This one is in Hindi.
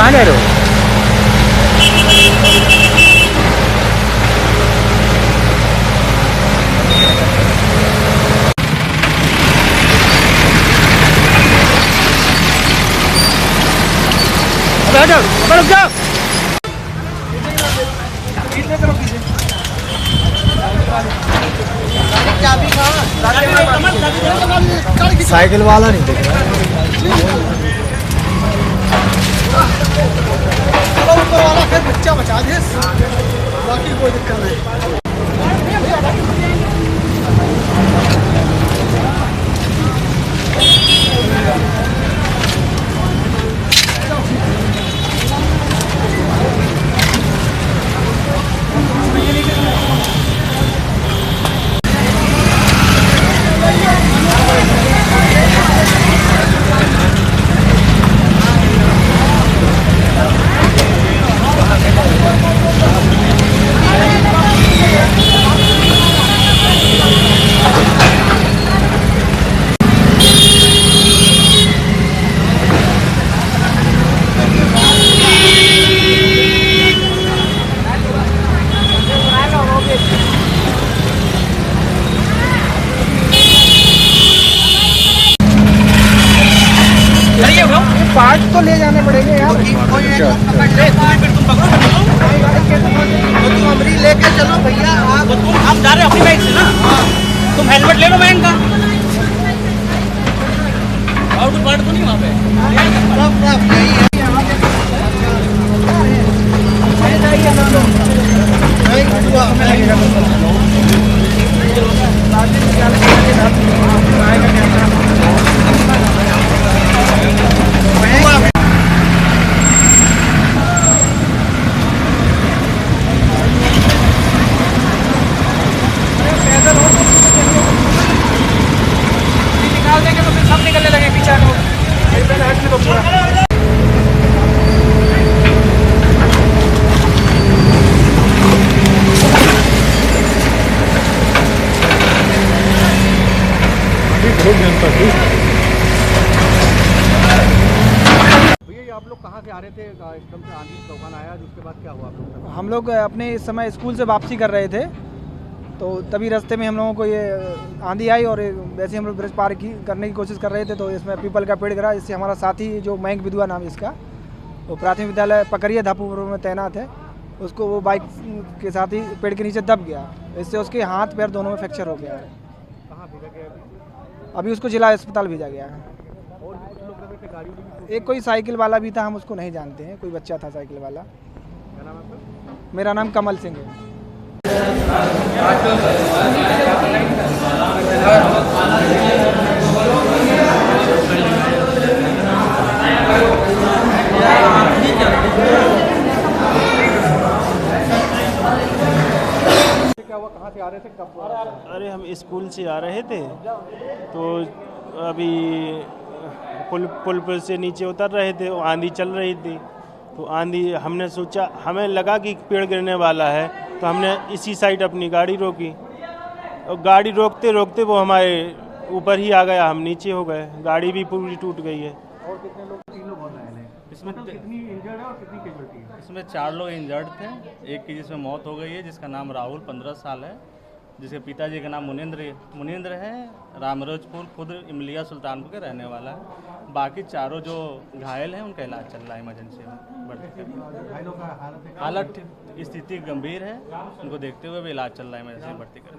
कहाँ जा रहे हो? अबे हटो, अबे रुक जाओ। साइकिल वाला नहीं दिख रहा है। ऊपर वाला फिर बच्चा बचा दे, बाकी कोई दिक्कत नहीं। पार्ट तो ले जाने पड़ेंगे यार। तुम अमरी लेके चलो भैया। हम जा रहे हैं अपनी बाइक से ना। तुम हेलमेट ले लो बहन का। और कुछ पार्ट तो नहीं वहाँ पे? निकाल देंगे तो फिर सब निकलने लगे पीछे को। भैया आप लोग कहाँ से आ रहे थे? एकदम से आंधी तूफान आया, जिसके बाद क्या हुआ आप लोग? हम लोग अपने इस समय स्कूल से वापसी कर रहे थे, तो तभी रास्ते में हम लोगों को ये आंधी आई और वैसे हम लोग ब्रिज पार करने की कोशिश कर रहे थे, तो इसमें पीपल का पेड़ गिरा। इससे हमारा साथी जो मयंक विधवा नाम है इसका, वो प्राथमिक विद्यालय पकरिया धापुर में तैनात है, उसको वो बाइक के साथ ही पेड़ के नीचे दब गया। इससे उसके हाथ पैर दोनों में फ्रैक्चर हो गया है। कहाँ भेजा गया अभी उसको जिला अस्पताल भेजा गया है। और भी कुछ लोग लगे थे, गाड़ी भी? एक कोई साइकिल वाला भी था, हम उसको नहीं जानते हैं, कोई बच्चा था साइकिल वाला। क्या नाम है आपका? मेरा नाम कमल सिंह है। क्या हुआ, कहाँ से आ रहे थे, कब? अरे हम स्कूल से आ रहे थे, तो अभी पुल पर से नीचे उतर रहे थे, आंधी चल रही थी, तो आंधी हमने सोचा, हमें लगा कि पेड़ गिरने वाला है, तो हमने इसी साइड अपनी गाड़ी रोकी और गाड़ी रोकते रोकते वो हमारे ऊपर ही आ गया, हम नीचे हो गए, गाड़ी भी पूरी टूट गई है। और कितने लोग? 3 लोग और घायल हैं। इसमें कितनी इंजर्ड है और कितनी कैजुअल्टी है? इसमें 4 लोग इंजर्ड थे, एक की जिसमें मौत हो गई है, जिसका नाम राहुल 15 साल है, जिसके पिताजी का नाम मुनिंद्र है, रामरोजपुर खुद इमलिया सुल्तानपुर के रहने वाला है। बाकी चारों जो घायल हैं उनका इलाज चल रहा है इमरजेंसी में भर्ती कर। घायलों का हालत स्थिति गंभीर है, उनको देखते हुए भी इलाज चल रहा है इमरजेंसी में भर्ती कर।